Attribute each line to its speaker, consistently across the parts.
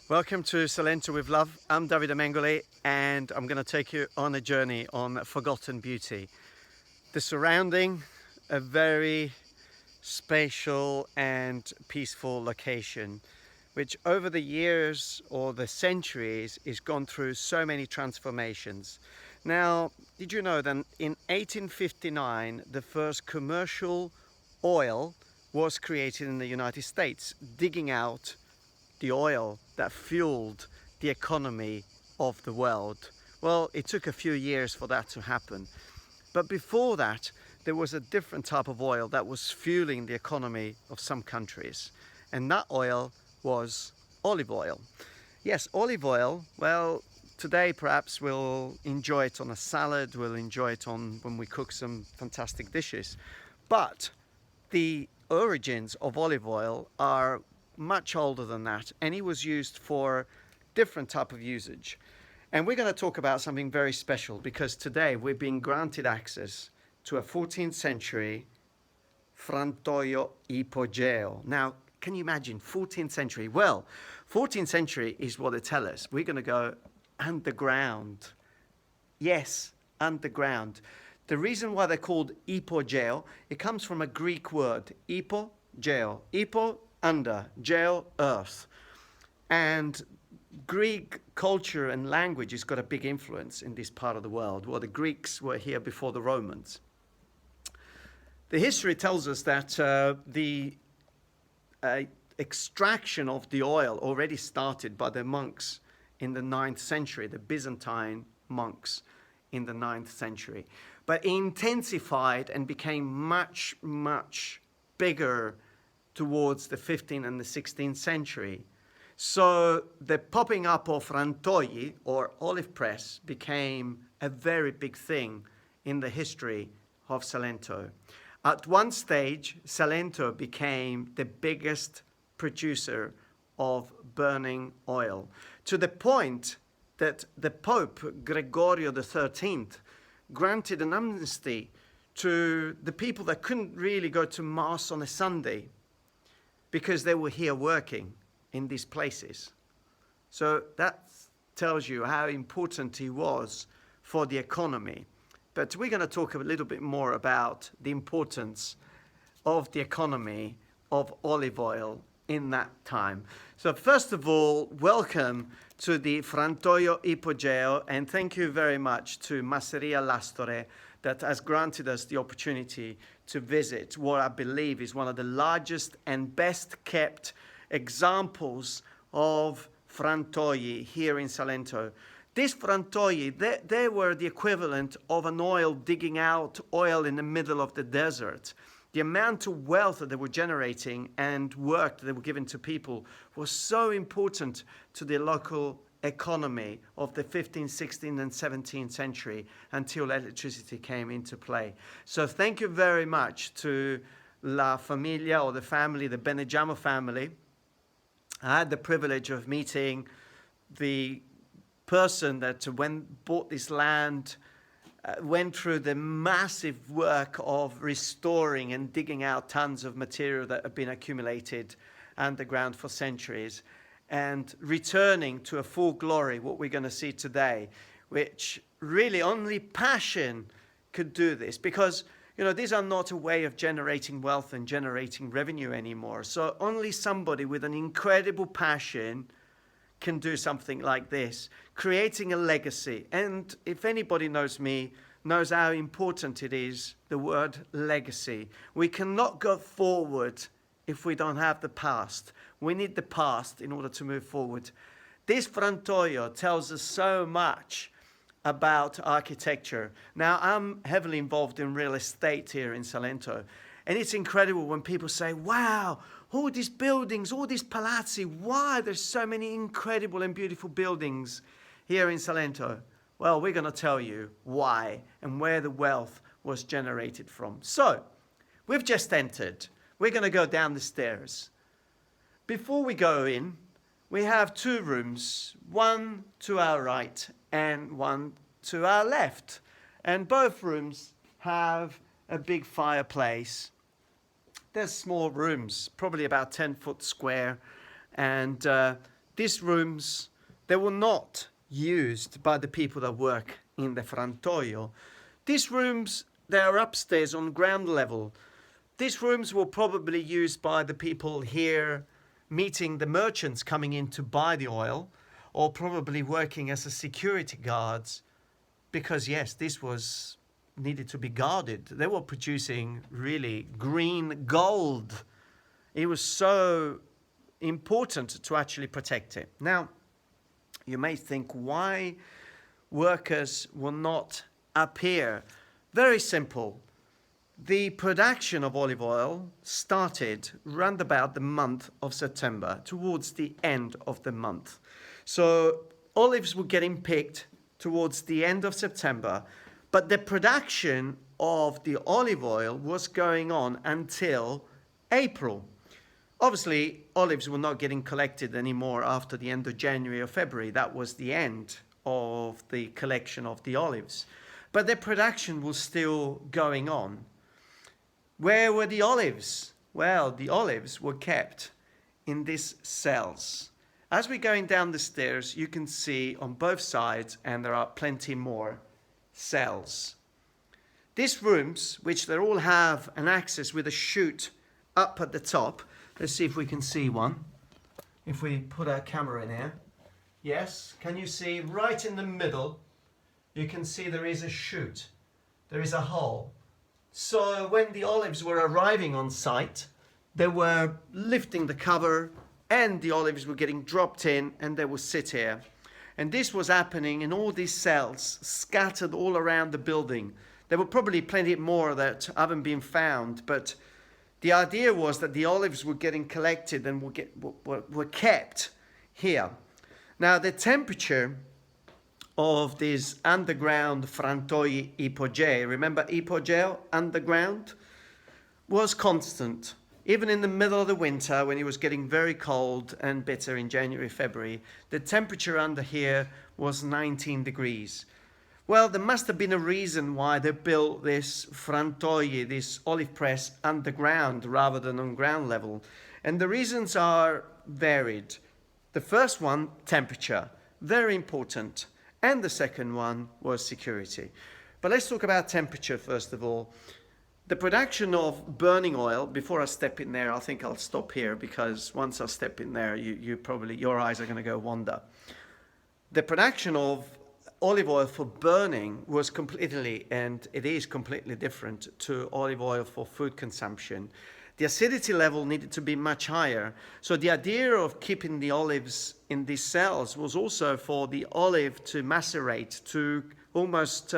Speaker 1: Welcome to Salento with Love. I'm Davide Mengoli and I'm going to take you on a journey on forgotten beauty. The surrounding, a very spatial and peaceful location, which over the years or the centuries has gone through so many transformations. Now, did you know that in 1859 the first commercial oil was created in the United States, digging out the oil that fueled the economy of the world? Well, it took a few years for that to happen. But before that, there was a different type of oil that was fueling the economy of some countries. And that oil was olive oil. Yes, olive oil, well, today perhaps we'll enjoy it on a salad, we'll enjoy it on when we cook some fantastic dishes. But the origins of olive oil are much older than that, and it was used for different type of usage. And we're going to talk about something very special, because today we're being granted access to a 14th century frantoio ipogeo. Now, can you imagine 14th century? Well, 14th century is what they tell us. We're going to go underground. Yes, underground. The reason why they're called ipogeo, it comes from a Greek word, ipogeo. Ipo, under, geo, earth. And Greek culture and language has got a big influence in this part of the world. Well, the Greeks were here before the Romans. The history tells us that the extraction of the oil already started by the monks in the 9th century, the Byzantine monks in the 9th century. But it intensified and became much, much bigger towards the 15th and the 16th century. So the popping up of frantoi, or olive press, became a very big thing in the history of Salento. At one stage, Salento became the biggest producer of burning oil, to the point that the Pope, Gregorio XIII, granted an amnesty to the people that couldn't really go to Mass on a Sunday, because they were here working in these places. So that tells you how important he was for the economy. But we're going to talk a little bit more about the importance of the economy of olive oil in that time. So first of all, welcome to the Frantoio Ipogeo, and thank you very much to Masseria L'Astore that has granted us the opportunity to visit what I believe is one of the largest and best kept examples of frantoi here in Salento. These frantoi, they were the equivalent of an oil digging out oil in the middle of the desert. The amount of wealth that they were generating and work that they were giving to people was so important to the local economy of the 15th, 16th and 17th century until electricity came into play. So thank you very much to La Familia, or the family, the Benegiamo family. I had the privilege of meeting the person that bought this land, went through the massive work of restoring and digging out tons of material that have been accumulated underground for centuries, and returning to a full glory, what we're going to see today, which really only passion could do this, because these are not a way of generating wealth and generating revenue anymore. So only somebody with an incredible passion can do something like this, creating a legacy. And if anybody knows me, knows how important it is, the word legacy. We cannot go forward if we don't have the past. We need the past in order to move forward. This frantoio tells us so much about architecture. Now, I'm heavily involved in real estate here in Salento, and it's incredible when people say, wow, all these buildings, all these palazzi, why there's so many incredible and beautiful buildings here in Salento. Well, we're going to tell you why and where the wealth was generated from. So, we've just entered. We're going to go down the stairs. Before we go in, we have two rooms, one to our right and one to our left. And both rooms have a big fireplace. There's small rooms, probably about 10 foot square, and these rooms, they were not used by the people that work in the frantoio. These rooms, they are upstairs on ground level. These rooms were probably used by the people here meeting the merchants coming in to buy the oil, or probably working as a security guards, because yes, this was needed to be guarded. They were producing really green gold. It was so important to actually protect it. Now, you may think, why workers will not appear? Very simple. The production of olive oil started round about the month of September, towards the end of the month. So olives were getting picked towards the end of September, but the production of the olive oil was going on until April. Obviously, olives were not getting collected anymore after the end of January or February. That was the end of the collection of the olives. But the production was still going on. Where were the olives? Well, the olives were kept in these cells. As we're going down the stairs, you can see on both sides, and there are plenty more cells. These rooms, which they all have an access with a chute up at the top. Let's see if we can see one. If we put our camera in here. Yes, can you see right in the middle? You can see there is a chute. There is a hole. So when the olives were arriving on site, they were lifting the cover and the olives were getting dropped in and they would sit here. And this was happening in all these cells scattered all around the building. There were probably plenty more that haven't been found, but the idea was that the olives were getting collected and were kept here. Now, the temperature of these underground frantoi ipogei, remember ipogeo, underground, was constant. Even in the middle of the winter, when it was getting very cold and bitter in January, February, the temperature under here was 19 degrees. Well, there must have been a reason why they built this frantoi, this olive press, underground rather than on ground level. And the reasons are varied. The first one, temperature, very important. And the second one was security. But let's talk about temperature first of all. The production of burning oil, before I step in there, I think I'll stop here because once I step in there, your eyes are going to go wander. The production of olive oil for burning was completely, and it is completely different to olive oil for food consumption. The acidity level needed to be much higher. So the idea of keeping the olives in these cells was also for the olive to macerate, to almost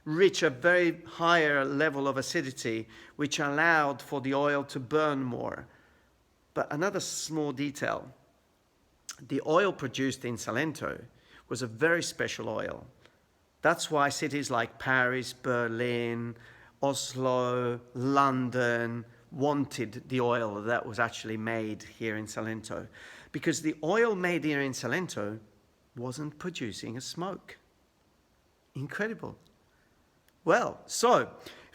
Speaker 1: reach a very higher level of acidity, which allowed for the oil to burn more. But another small detail, the oil produced in Salento was a very special oil. That's why cities like Paris, Berlin, Oslo, London wanted the oil that was actually made here in Salento, because the oil made here in Salento wasn't producing a smoke. Incredible. Well, so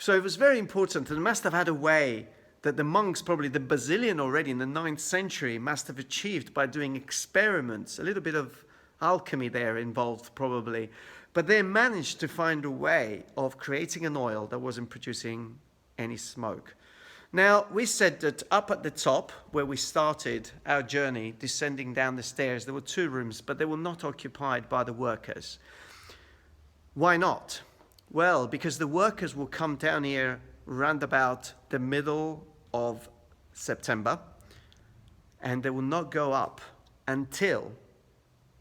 Speaker 1: it was very important, and must have had a way that the monks, probably the Basilian already in the 9th century, must have achieved by doing experiments, a little bit of alchemy there involved probably, but they managed to find a way of creating an oil that wasn't producing any smoke. Now, we said that up at the top, where we started our journey, descending down the stairs, there were 2 rooms, but they were not occupied by the workers. Why not? Well, because the workers will come down here round about the middle of September, and they will not go up until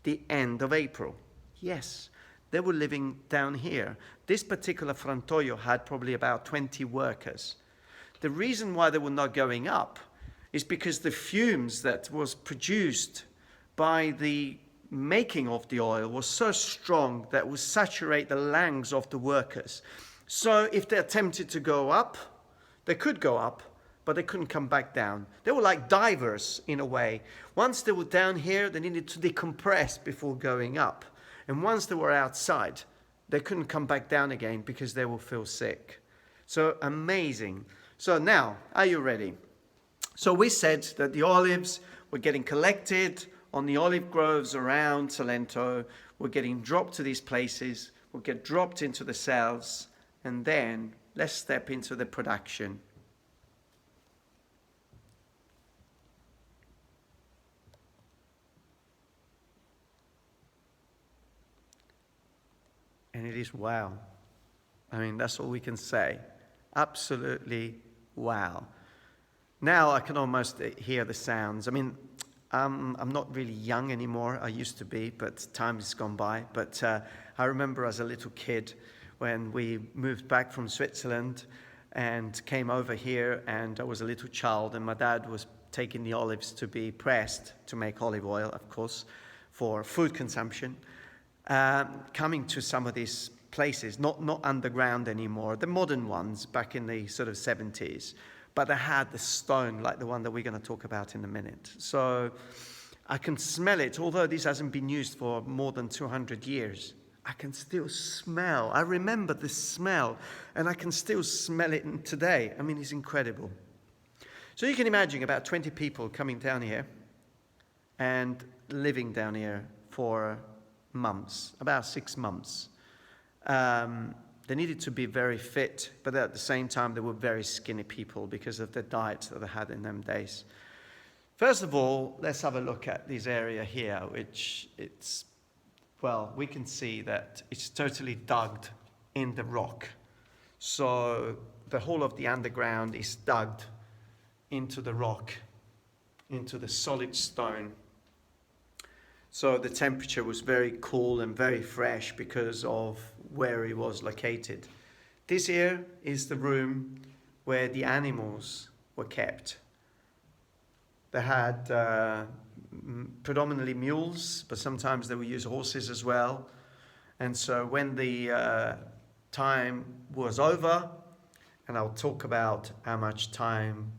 Speaker 1: the end of April. Yes, they were living down here. This particular frantoio had probably about 20 workers. The reason why they were not going up is because the fumes that was produced by the making of the oil was so strong that it would saturate the lungs of the workers. So if they attempted to go up, they could go up, but they couldn't come back down. They were like divers in a way. Once they were down here, they needed to decompress before going up. And once they were outside, they couldn't come back down again because they will feel sick. So amazing. So now, are you ready? So we said that the olives were getting collected on the olive groves around Salento were getting dropped to these places, would get dropped into the cells, and then let's step into the production. And it is wow. I mean, that's all we can say. Absolutely wow. Now I can almost hear the sounds. I mean, I'm not really young anymore. I used to be, but time has gone by. But I remember as a little kid when we moved back from Switzerland and came over here, and I was a little child, and my dad was taking the olives to be pressed to make olive oil, of course, for food consumption. Coming to some of these places, not underground anymore, the modern ones back in the sort of 70s, but they had the stone like the one that we're going to talk about in a minute. So I can smell it, although this hasn't been used for more than 200 years. I can still smell, I remember the smell, and I can still smell it today. I mean, it's incredible. So you can imagine about 20 people coming down here and living down here for months, about 6 months. They needed to be very fit, but at the same time they were very skinny people because of the diets that they had in them days. First of all, let's have a look at this area here, which we can see that it's totally dug in the rock. So the whole of the underground is dug into the rock, into the solid stone. So the temperature was very cool and very fresh because of where it was located. This here is the room where the animals were kept. They had predominantly mules, but sometimes they would use horses as well. And so when the time was over, and I'll talk about how much time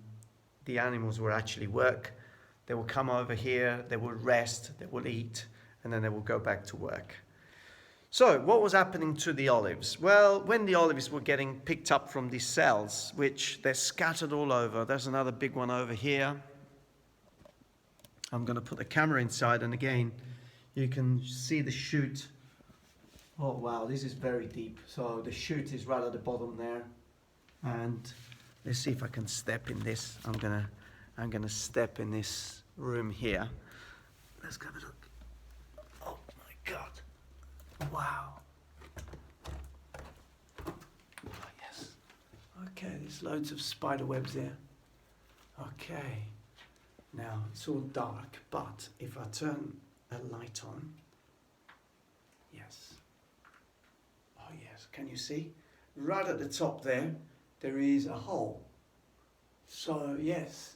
Speaker 1: the animals would actually work, they will come over here, they will rest, they will eat, and then they will go back to work. So what was happening to the olives? Well, when the olives were getting picked up from these cells, which they're scattered all over, there's another big one over here. I'm going to put the camera inside, and again, you can see the shoot. Oh wow, this is very deep. So the shoot is right at the bottom there. And let's see if I can step in this. I'm gonna step in this room here. Let's have a look. Oh my God! Wow. Oh yes. Okay, there's loads of spider webs there. Okay. Now it's all dark, but if I turn a light on, yes. Oh yes. Can you see? Right at the top there is a hole. So yes.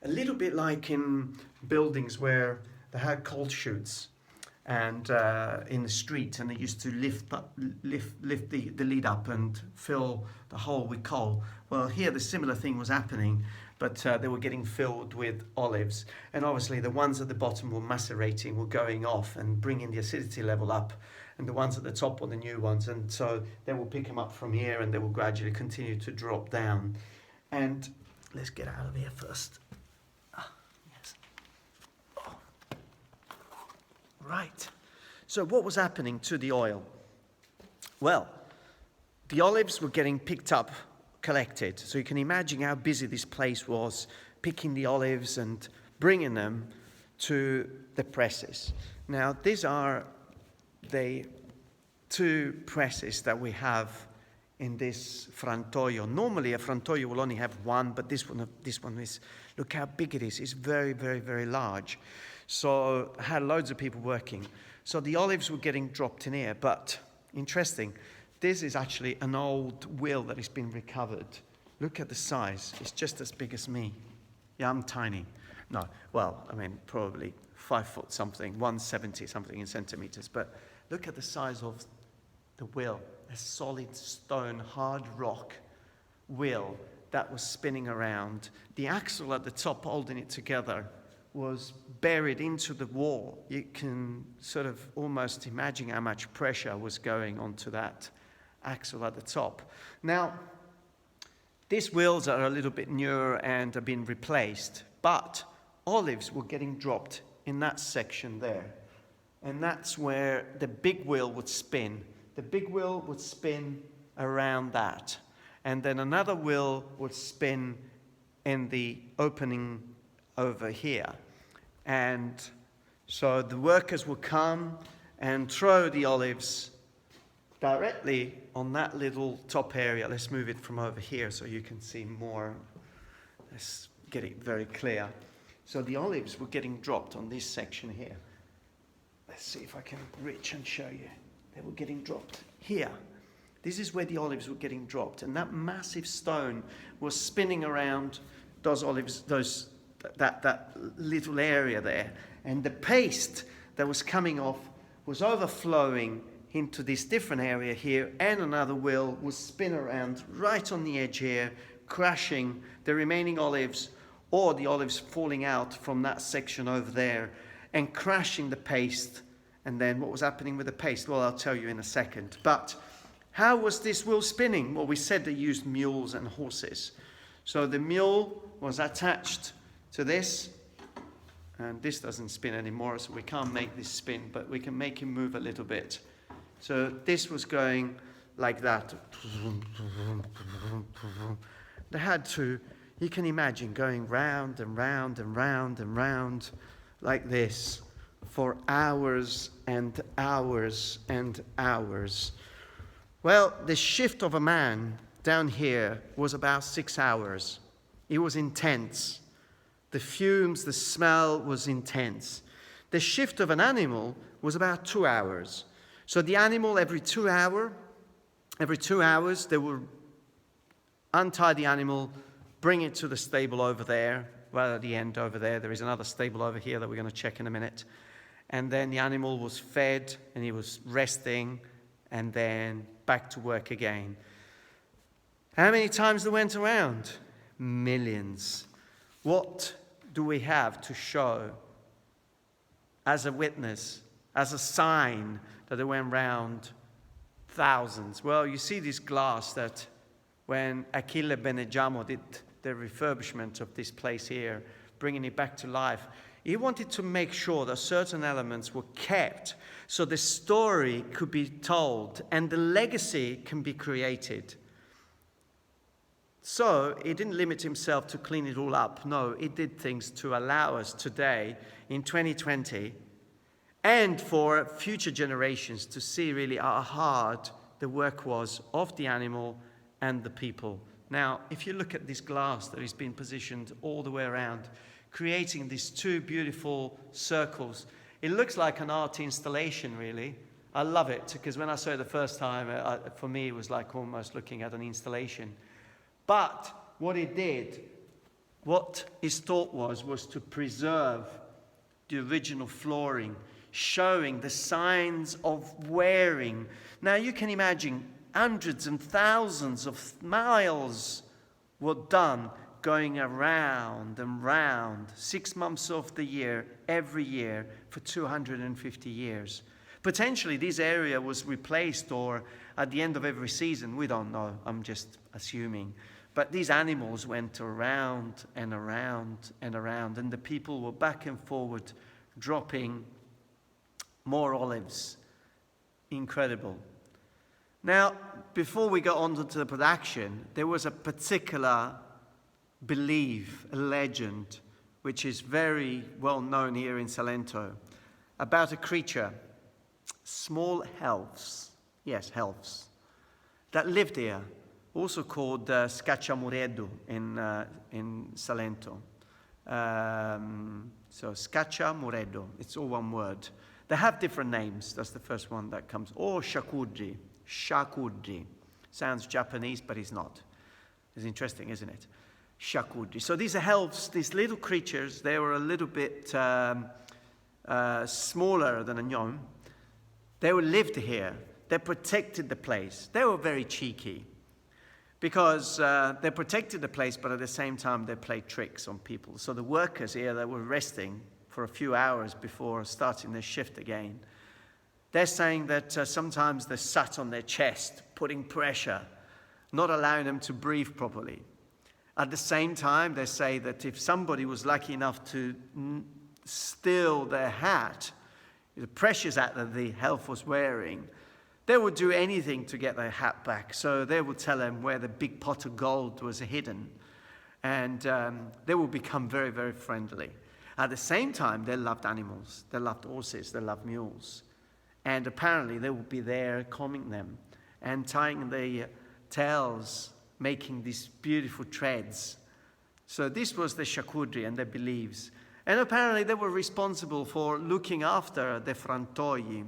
Speaker 1: A little bit like in buildings where they had coal chutes and in the street, and they used to lift the lid up and fill the hole with coal. Well, here the similar thing was happening, but they were getting filled with olives. And obviously the ones at the bottom were macerating, were going off and bringing the acidity level up. And the ones at the top were the new ones. And so they will pick them up from here and they will gradually continue to drop down. And let's get out of here first. Right. So what was happening to the oil? Well, the olives were getting picked up, collected. So you can imagine how busy this place was, picking the olives and bringing them to the presses. Now, these are the 2 presses that we have in this frantoio. Normally, a frantoio will only have 1, but this one is, look how big it is. It's very, very, very large. So I had loads of people working. So the olives were getting dropped in here, but interesting, this is actually an old wheel that has been recovered. Look at the size. It's just as big as me. Yeah, I'm tiny. No, well, I mean, probably 5 foot something, 170 something in centimeters. But look at the size of the wheel, a solid stone, hard rock wheel that was spinning around. The axle at the top holding it together was buried into the wall. You can sort of almost imagine how much pressure was going onto that axle at the top. Now, these wheels are a little bit newer and have been replaced, but olives were getting dropped in that section there. And that's where the big wheel would spin. The big wheel would spin around that. And then another wheel would spin in the opening over here. And so the workers would come and throw the olives directly on that little top area. Let's move it from over here so you can see more. Let's get it very clear. So the olives were getting dropped on this section here. Let's see if I can reach and show you. They were getting dropped here. This is where the olives were getting dropped. And that massive stone was spinning around those olives, that little area there. And the paste that was coming off was overflowing into this different area here, and another wheel would spin around right on the edge here, crushing the remaining olives, or the olives falling out from that section over there and crushing the paste. And then what was happening with the paste? Well, I'll tell you in a second. But how was this wheel spinning? Well, we said they used mules and horses. So the mule was attached to this, and this doesn't spin anymore, so we can't make this spin, but we can make him move a little bit. So this was going like that. They had to, you can imagine, going round and round and round and round like this for hours and hours and hours. Well, the shift of a man down here was about 6 hours. It was intense. The fumes, the smell was intense. The shift of an animal was about 2 hours. So the animal, every 2 hours, they would untie the animal, bring it to the stable over there, right at the end over there. There is another stable over here that we're going to check in a minute. And then the animal was fed, and he was resting, and then back to work again. How many times they went around? Millions. What do we have to show as a witness, as a sign that they went round thousands? Well, you see this glass that when Achille Beneggiamo did the refurbishment of this place here, bringing it back to life, he wanted to make sure that certain elements were kept so the story could be told and the legacy can be created. So he didn't limit himself to clean it all up. No, he did things to allow us today, in 2020, and for future generations to see really how hard the work was of the animal and the people. Now, if you look at this glass that has been positioned all the way around, creating these two beautiful circles, it looks like an art installation, really. I love it, because when I saw it the first time, for me, it was like almost looking at an installation. But what it did, what his thought was to preserve the original flooring, showing the signs of wearing. Now you can imagine hundreds and thousands of miles were done going around and round 6 months of the year, every year, for 250 years. Potentially this area was replaced, or at the end of every season, we don't know, I'm just assuming. But these animals went around and around and around, and the people were back and forward dropping more olives. Incredible. Now, before we go on to the production, there was a particular belief, a legend, which is very well known here in Salento, about a creature, small elves, yes, elves, that lived here, also called Scacciamureddu in Salento. So Scacciamureddu, it's all one word. They have different names. That's the first one that comes. Or Shakudji. Shakudji. Sounds Japanese, but it's not. It's interesting, isn't it? Shakudji. So these are elves, these little creatures. They were a little bit smaller than a gnome. They lived here. They protected the place. They were very cheeky, because they protected the place, but at the same time they played tricks on people. So the workers here that were resting for a few hours before starting their shift again, they're saying that sometimes they sat on their chest, putting pressure, not allowing them to breathe properly. At the same time, they say that if somebody was lucky enough to steal their hat, the precious hat that the elf was wearing, they would do anything to get their hat back. So they would tell him where the big pot of gold was hidden. And they would become very, very friendly. At the same time, they loved animals. They loved horses. They loved mules. And apparently they would be there combing them and tying the tails, making these beautiful threads. So this was the charcuterie and the beliefs. And apparently they were responsible for looking after the frantoi,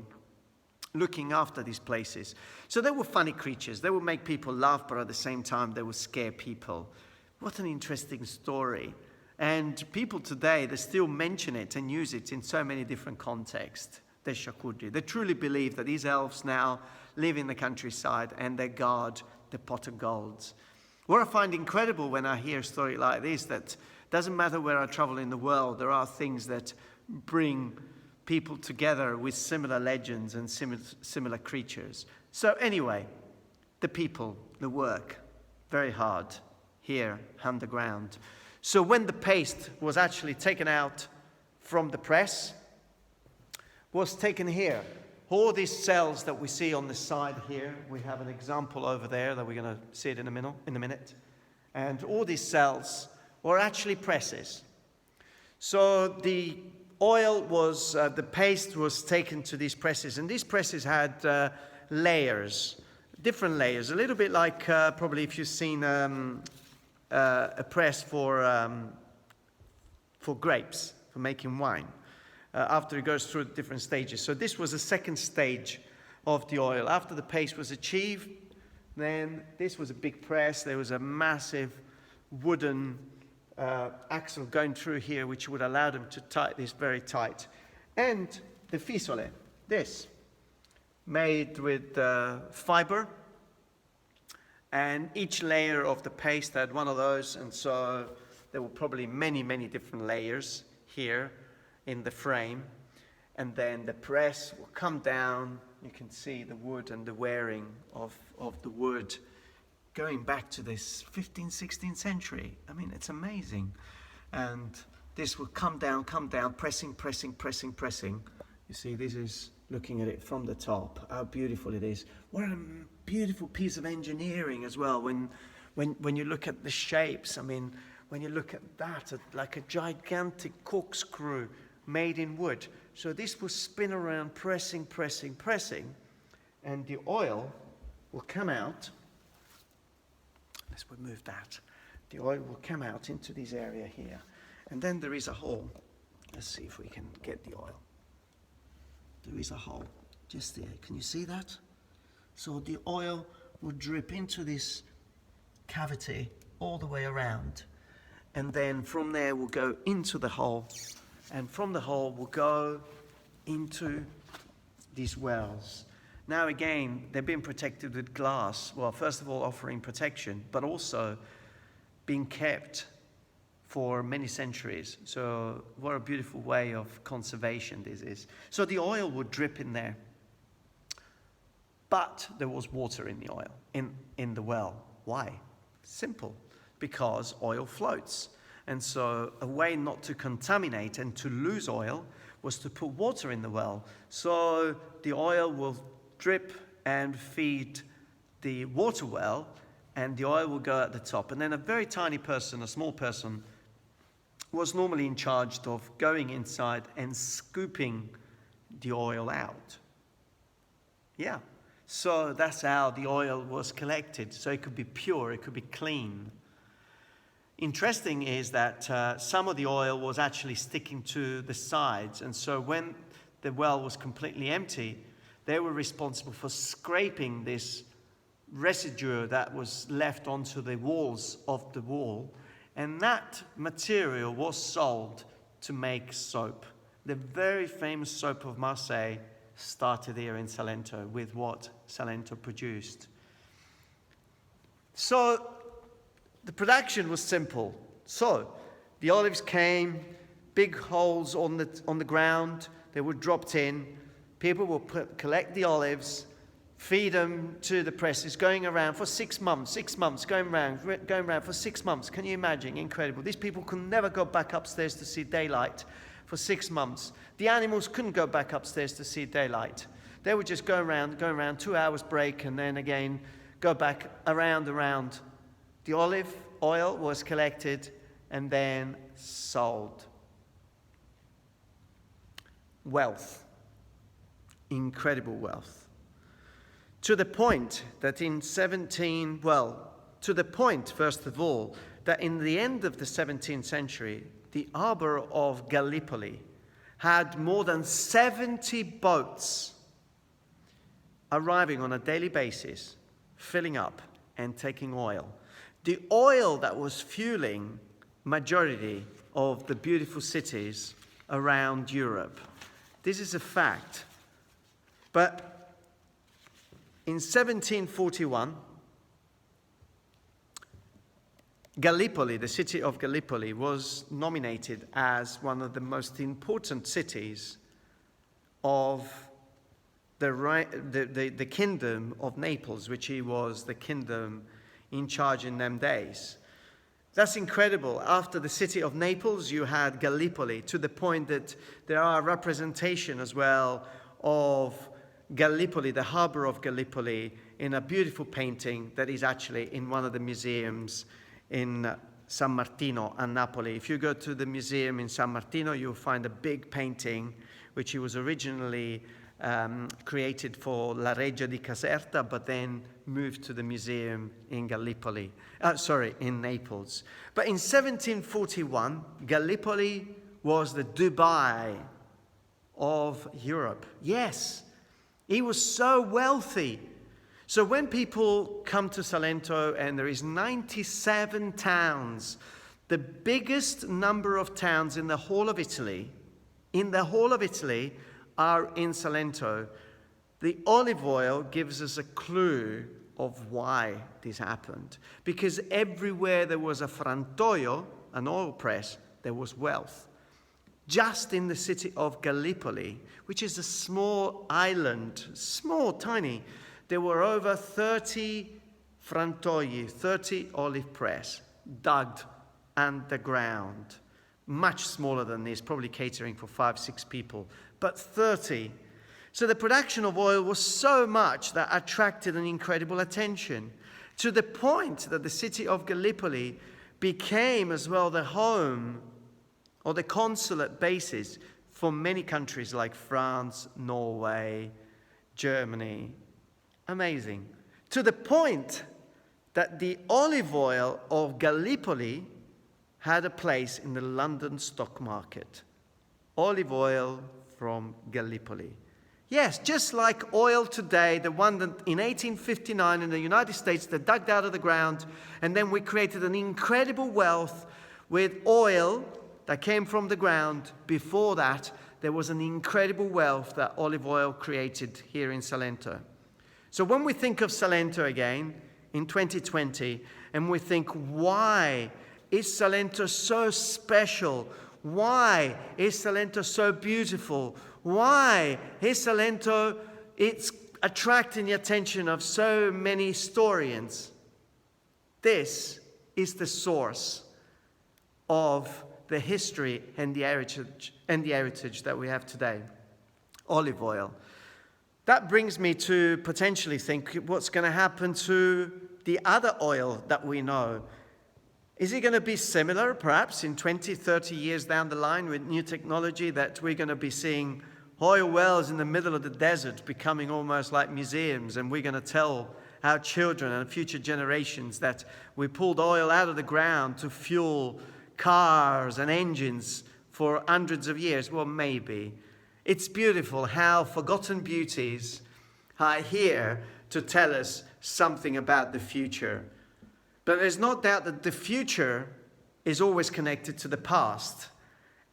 Speaker 1: looking after these places. So they were funny creatures. They would make people laugh, but at the same time they would scare people. What an interesting story. And people today, they still mention it and use it in so many different contexts, the charcuterie. They truly believe that these elves now live in the countryside and they guard the pot of gold. What I find incredible when I hear a story like this, that doesn't matter where I travel in the world, there are things that bring people together with similar legends and similar creatures. So anyway, the people, the work, very hard here underground. So when the paste was actually taken out from the press, was taken here. All these cells that we see on the side here, we have an example over there that we're going to see it in a minute. And all these cells were actually presses. So the oil was, the paste was taken to these presses, and these presses had layers, different layers, a little bit like probably if you've seen a press for grapes, for making wine, after it goes through different stages. So this was a second stage of the oil. After the paste was achieved, then this was a big press. There was a massive wooden axle going through here, which would allow them to tie this very tight. And the fisole, this, made with fiber. And each layer of the paste had one of those, and so there were probably many, many different layers here in the frame. And then the press will come down. You can see the wood and the wearing of the wood going back to this 15th, 16th century. I mean, it's amazing. And this will come down, pressing. You see, this is looking at it from the top, how beautiful it is. What a beautiful piece of engineering as well. When you look at the shapes, I mean, when you look at that, like a gigantic corkscrew made in wood. So this will spin around, pressing, and the oil will come out. Let's remove that. The oil will come out into this area here. And then there is a hole. Let's see if we can get the oil. There is a hole just there. Can you see that? So the oil will drip into this cavity all the way around. And then from there we'll go into the hole. And from the hole we'll go into these wells. Now again, they've been protected with glass. Well, first of all, offering protection, but also being kept for many centuries. So what a beautiful way of conservation this is. So the oil would drip in there. But there was water in the oil, in the well. Why? Simple. Because oil floats. And so a way not to contaminate and to lose oil was to put water in the well. So the oil will drip and feed the water well, and the oil will go at the top. And then a very tiny person, a small person, was normally in charge of going inside and scooping the oil out. Yeah. So that's how the oil was collected. So it could be pure, it could be clean. Interesting is that some of the oil was actually sticking to the sides. And so when the well was completely empty, they were responsible for scraping this residue that was left onto the walls of the wall. And that material was sold to make soap. The very famous soap of Marseille started here in Salento with what Salento produced. So the production was simple. So the olives came, big holes on the ground, they were dropped in. People will collect the olives, feed them to the presses, going around for 6 months, going around for 6 months. Can you imagine? Incredible. These people could never go back upstairs to see daylight for 6 months. The animals couldn't go back upstairs to see daylight. They would just go around, 2 hours break, and then again go back around. The olive oil was collected and then sold. Wealth, incredible wealth. To the point that first of all, that in the end of the 17th century, the Harbor of Gallipoli had more than 70 boats arriving on a daily basis, filling up and taking oil. The oil that was fueling majority of the beautiful cities around Europe. This is a fact. But in 1741, Gallipoli, the city of Gallipoli, was nominated as one of the most important cities of the kingdom of Naples, which was the kingdom in charge in them days. That's incredible. After the city of Naples, you had Gallipoli, to the point that there are representation as well of Gallipoli, the Harbor of Gallipoli, in a beautiful painting that is actually in one of the museums in San Martino and Napoli. If you go to the museum in San Martino, you'll find a big painting, which was originally created for La Reggia di Caserta, but then moved to the museum in in Naples. But in 1741, Gallipoli was the Dubai of Europe. Yes, it was so wealthy. So when people come to Salento, and there is 97 towns, the biggest number of towns in the whole of Italy, are in Salento. The olive oil gives us a clue of why this happened. Because everywhere there was a frantoio, an oil press, there was wealth. Just in the city of Gallipoli, which is a small island, tiny, there were over 30 frantoi, 30 olive press, dug underground. Much smaller than this, probably catering for 5-6 people, but 30. So the production of oil was so much that attracted an incredible attention, to the point that the city of Gallipoli became as well the home or the consulate basis for many countries like France, Norway, Germany. Amazing. To the point that the olive oil of Gallipoli had a place in the London stock market. Olive oil from Gallipoli. Yes, just like oil today, the one that in 1859 in the United States, they dug out of the ground, and then we created an incredible wealth with oil that came from the ground. Before that, there was an incredible wealth that olive oil created here in Salento. So when we think of Salento again in 2020, and we think, why is Salento so special? Why is Salento so beautiful? Why is Salento, it's attracting the attention of so many historians? This is the source of the history and the heritage that we have today. Olive oil. That brings me to potentially think what's going to happen to the other oil that we know. Is it going to be similar, perhaps, in 20, 30 years down the line with new technology, that we're going to be seeing oil wells in the middle of the desert becoming almost like museums, and we're going to tell our children and future generations that we pulled oil out of the ground to fuel cars and engines for hundreds of years? Well, maybe. It's beautiful how forgotten beauties are here to tell us something about the future. But there's no doubt that the future is always connected to the past.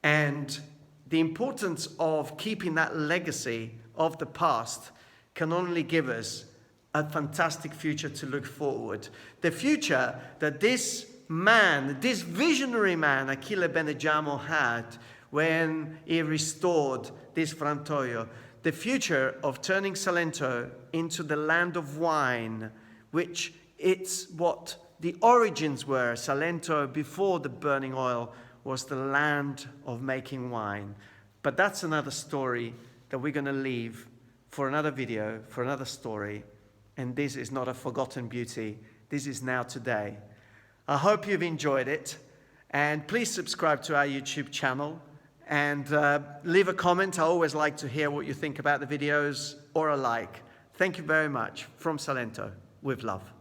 Speaker 1: And the importance of keeping that legacy of the past can only give us a fantastic future to look forward. The future that this man, this visionary man, Achille Benegiamo, had when he restored this frantoio. The future of turning Salento into the land of wine, which it's what the origins were. Salento, before the burning oil, was the land of making wine. But that's another story that we're going to leave for another video, for another story. And this is not a forgotten beauty. This is now today. I hope you've enjoyed it. And please subscribe to our YouTube channel and leave a comment. I always like to hear what you think about the videos, or a like. Thank you very much. From Salento, with love.